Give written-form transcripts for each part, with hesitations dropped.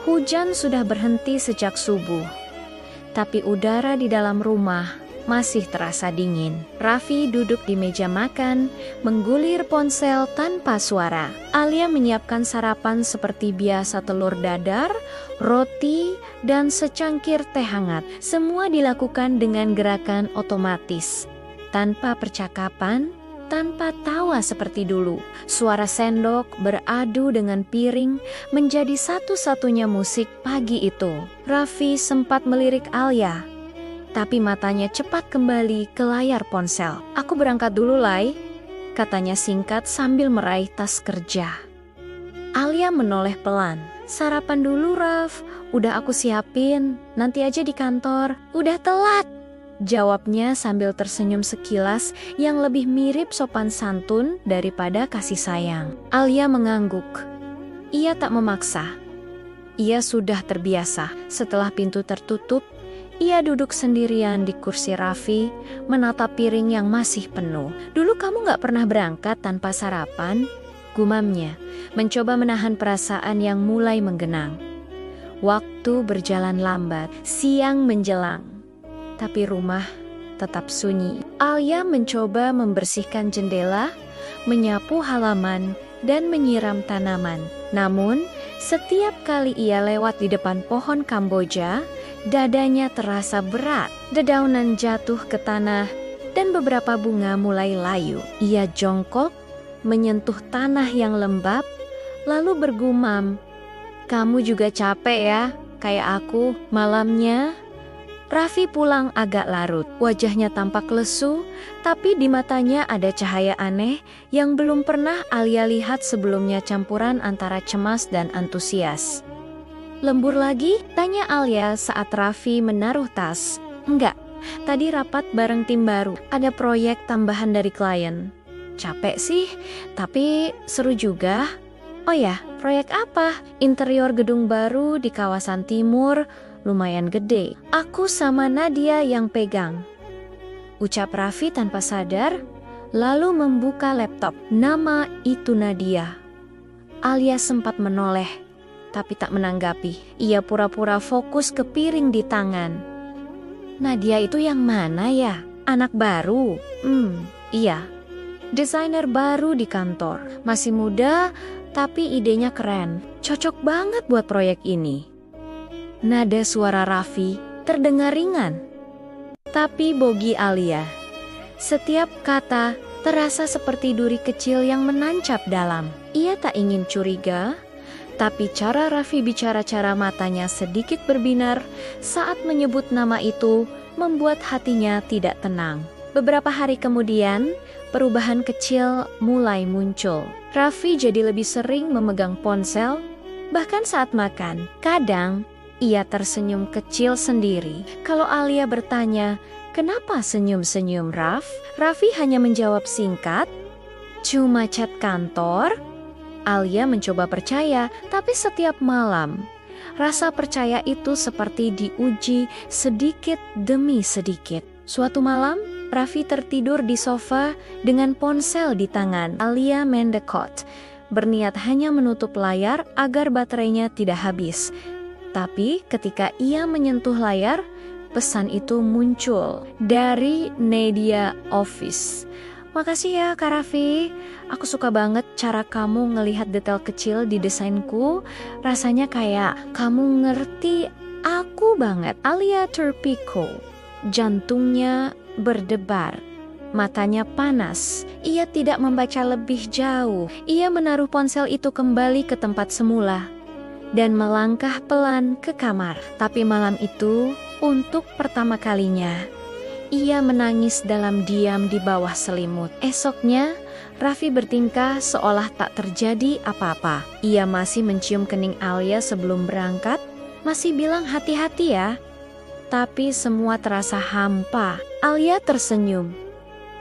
Hujan sudah berhenti sejak subuh, tapi udara di dalam rumah masih terasa dingin. Raffi duduk di meja makan, menggulir ponsel tanpa suara. Alia menyiapkan sarapan seperti biasa, telur dadar, roti, dan secangkir teh hangat. Semua dilakukan dengan gerakan otomatis, tanpa percakapan, tanpa tawa seperti dulu. Suara sendok beradu dengan piring menjadi satu-satunya musik pagi itu. Raffi sempat melirik Alia, tapi matanya cepat kembali ke layar ponsel. "Aku berangkat dulu, Lai," katanya singkat sambil meraih tas kerja. Alia menoleh pelan. "Sarapan dulu, Raf. Udah aku siapin. Nanti aja di kantor. Udah telat," jawabnya sambil tersenyum sekilas yang lebih mirip sopan santun daripada kasih sayang. Alia mengangguk. Ia tak memaksa. Ia sudah terbiasa. Setelah pintu tertutup, ia duduk sendirian di kursi Raffi, menatap piring yang masih penuh. "Dulu kamu gak pernah berangkat tanpa sarapan?" gumamnya, mencoba menahan perasaan yang mulai menggenang. Waktu berjalan lambat, siang menjelang, tapi rumah tetap sunyi. Alia mencoba membersihkan jendela, menyapu halaman, dan menyiram tanaman. Namun, setiap kali ia lewat di depan pohon Kamboja, dadanya terasa berat. Dedaunan jatuh ke tanah, dan beberapa bunga mulai layu. Ia jongkok, menyentuh tanah yang lembab, lalu bergumam, "Kamu juga capek ya, kayak aku." Malamnya, Raffi pulang agak larut. Wajahnya tampak lesu, tapi di matanya ada cahaya aneh yang belum pernah Alia lihat sebelumnya, campuran antara cemas dan antusias. "Lembur lagi?" tanya Alia saat Raffi menaruh tas. "Enggak, tadi rapat bareng tim baru. Ada proyek tambahan dari klien." "Capek sih, tapi seru juga." "Oh ya, proyek apa?" "Interior gedung baru di kawasan timur, lumayan gede. Aku sama Nadia yang pegang," ucap Raffi tanpa sadar, lalu membuka laptop. Nama itu Nadia. Alia sempat menoleh, tapi tak menanggapi. Ia pura-pura fokus ke piring di tangan. "Nadia itu yang mana ya? Anak baru?" Iya. Desainer baru di kantor. Masih muda, tapi idenya keren. Cocok banget buat proyek ini." Nada suara Raffi terdengar ringan, tapi bogi Alia. Setiap kata terasa seperti duri kecil yang menancap dalam. Ia tak ingin curiga, tapi cara Raffi bicara, cara matanya sedikit berbinar saat menyebut nama itu membuat hatinya tidak tenang. Beberapa hari kemudian, perubahan kecil mulai muncul. Raffi jadi lebih sering memegang ponsel, bahkan saat makan. Kadang, ia tersenyum kecil sendiri. Kalau Alia bertanya, "Kenapa senyum-senyum, Raff?" Raffi hanya menjawab singkat, "Cuma chat kantor." Alia mencoba percaya, tapi setiap malam, rasa percaya itu seperti diuji sedikit demi sedikit. Suatu malam, Raffi tertidur di sofa dengan ponsel di tangan. Alia mendekot, berniat hanya menutup layar agar baterainya tidak habis. Tapi ketika ia menyentuh layar, pesan itu muncul dari Nadia Office. "Makasih ya Kak Raffi, aku suka banget cara kamu ngelihat detail kecil di desainku. Rasanya kayak kamu ngerti aku banget." Alia terpiku, jantungnya berdebar, matanya panas. Ia tidak membaca lebih jauh. Ia menaruh ponsel itu kembali ke tempat semula dan melangkah pelan ke kamar. Tapi malam itu, untuk pertama kalinya, ia menangis dalam diam di bawah selimut. Esoknya, Raffi bertingkah seolah tak terjadi apa-apa. Ia masih mencium kening Alia sebelum berangkat, masih bilang hati-hati ya. Tapi semua terasa hampa. Alia tersenyum,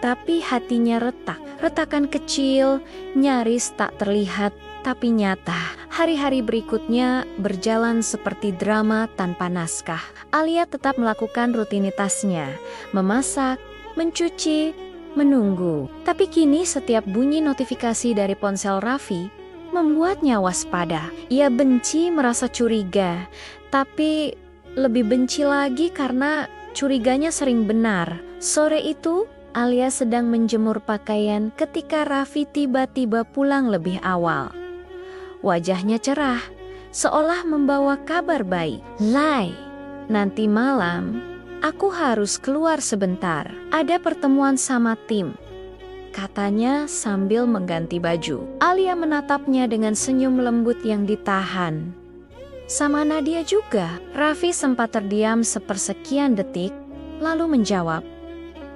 tapi hatinya retak. Retakan kecil, nyaris tak terlihat, tapi nyata. Hari-hari berikutnya berjalan seperti drama tanpa naskah. Alia tetap melakukan rutinitasnya, memasak, mencuci, menunggu. Tapi kini setiap bunyi notifikasi dari ponsel Raffi membuatnya waspada. Ia benci merasa curiga, tapi lebih benci lagi karena curiganya sering benar. Sore itu, Alia sedang menjemur pakaian ketika Raffi tiba-tiba pulang lebih awal. Wajahnya cerah, seolah membawa kabar baik. "Lai, nanti malam aku harus keluar sebentar. Ada pertemuan sama tim," katanya sambil mengganti baju. Alia menatapnya dengan senyum lembut yang ditahan. "Sama Nadia juga?" Raffi sempat terdiam sepersekian detik, lalu menjawab,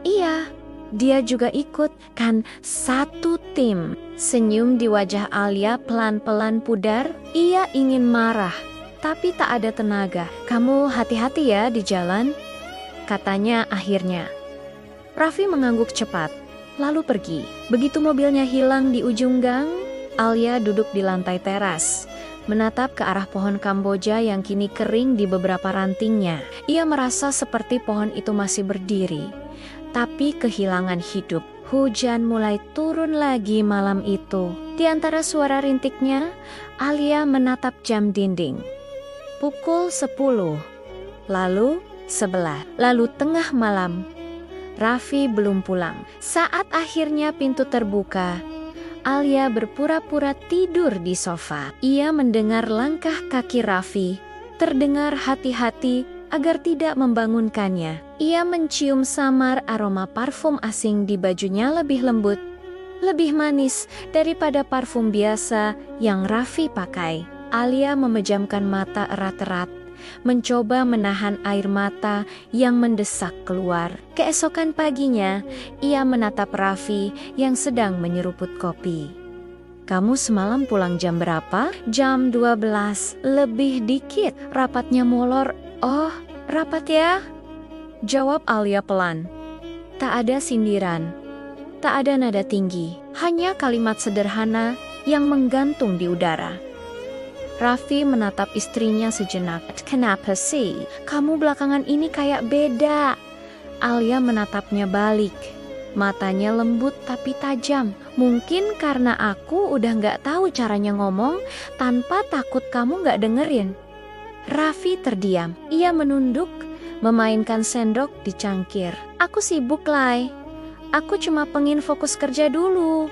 "Iya, dia juga ikut, kan satu tim." Senyum di wajah Alia pelan-pelan pudar. Ia ingin marah, tapi tak ada tenaga. "Kamu hati-hati ya di jalan," katanya akhirnya. Raffi mengangguk cepat, lalu pergi. Begitu mobilnya hilang di ujung gang, Alia duduk di lantai teras, menatap ke arah pohon Kamboja yang kini kering di beberapa rantingnya. Ia merasa seperti pohon itu masih berdiri, tapi kehilangan hidup. Hujan mulai turun lagi malam itu. Di antara suara rintiknya, Alia menatap jam dinding. Pukul 10, lalu 11, lalu tengah malam. Raffi belum pulang. Saat akhirnya pintu terbuka, Alia berpura-pura tidur di sofa. Ia mendengar langkah kaki Raffi, terdengar hati-hati agar tidak membangunkannya. Ia mencium samar aroma parfum asing di bajunya lebih lembut, lebih manis daripada parfum biasa yang Raffi pakai. Alia memejamkan mata erat-erat, mencoba menahan air mata yang mendesak keluar. Keesokan paginya, ia menatap Raffi yang sedang menyeruput kopi. "Kamu semalam pulang jam berapa?" "Jam 12, lebih dikit. Rapatnya molor." "Oh, rapat ya?" jawab Alia pelan. Tak ada sindiran, tak ada nada tinggi, hanya kalimat sederhana yang menggantung di udara. Raffi menatap istrinya sejenak. "Kenapa sih? Kamu belakangan ini kayak beda." Alia menatapnya balik. Matanya lembut tapi tajam. "Mungkin karena aku udah gak tahu caranya ngomong tanpa takut kamu gak dengerin." Raffi terdiam. Ia menunduk, memainkan sendok di cangkir. "Aku sibuk, Lai. Aku cuma pengen fokus kerja dulu."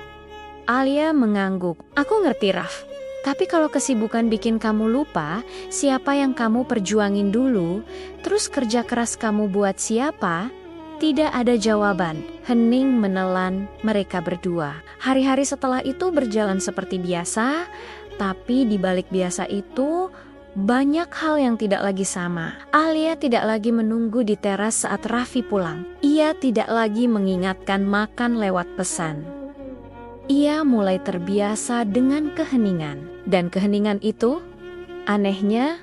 Alia mengangguk. "Aku ngerti, Raf. Tapi kalau kesibukan bikin kamu lupa siapa yang kamu perjuangin dulu, terus kerja keras kamu buat siapa?" Tidak ada jawaban. Hening menelan mereka berdua. Hari-hari setelah itu berjalan seperti biasa, tapi di balik biasa itu banyak hal yang tidak lagi sama. Alia tidak lagi menunggu di teras saat Raffi pulang. Ia tidak lagi mengingatkan makan lewat pesan. Ia mulai terbiasa dengan keheningan. Dan keheningan itu, anehnya,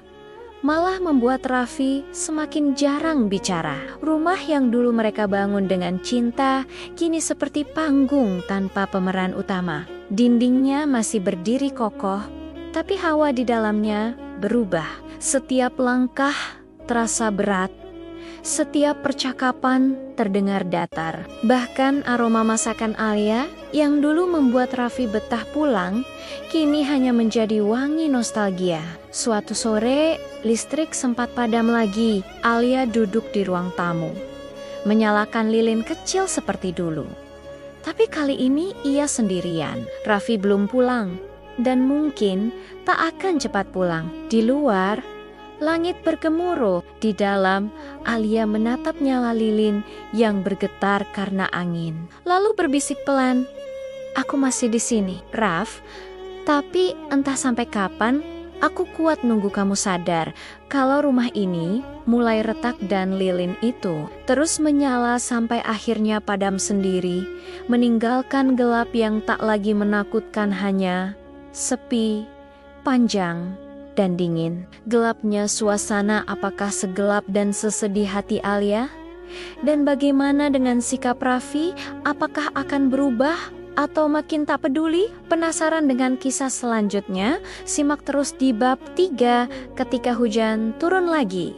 malah membuat Raffi semakin jarang bicara. Rumah yang dulu mereka bangun dengan cinta, kini seperti panggung tanpa pemeran utama. Dindingnya masih berdiri kokoh, tapi hawa di dalamnya berubah. Setiap langkah terasa berat, setiap percakapan terdengar datar. Bahkan aroma masakan Alia yang dulu membuat Raffi betah pulang, kini hanya menjadi wangi nostalgia. Suatu sore, listrik sempat padam lagi. Alia duduk di ruang tamu, menyalakan lilin kecil seperti dulu. Tapi kali ini ia sendirian. Raffi belum pulang, dan mungkin tak akan cepat pulang. Di luar, langit bergemuruh. Di dalam, Alia menatap nyala lilin yang bergetar karena angin. Lalu berbisik pelan, "Aku masih di sini, Raf. Tapi entah sampai kapan aku kuat nunggu kamu sadar kalau rumah ini mulai retak dan lilin itu terus menyala sampai akhirnya padam sendiri, meninggalkan gelap yang tak lagi menakutkan, hanya sepi, panjang, dan dingin." Gelapnya suasana apakah segelap dan sesedih hati Alia? Dan bagaimana dengan sikap Raffi? Apakah akan berubah atau makin tak peduli? Penasaran dengan kisah selanjutnya? Simak terus di bab 3 ketika hujan turun lagi.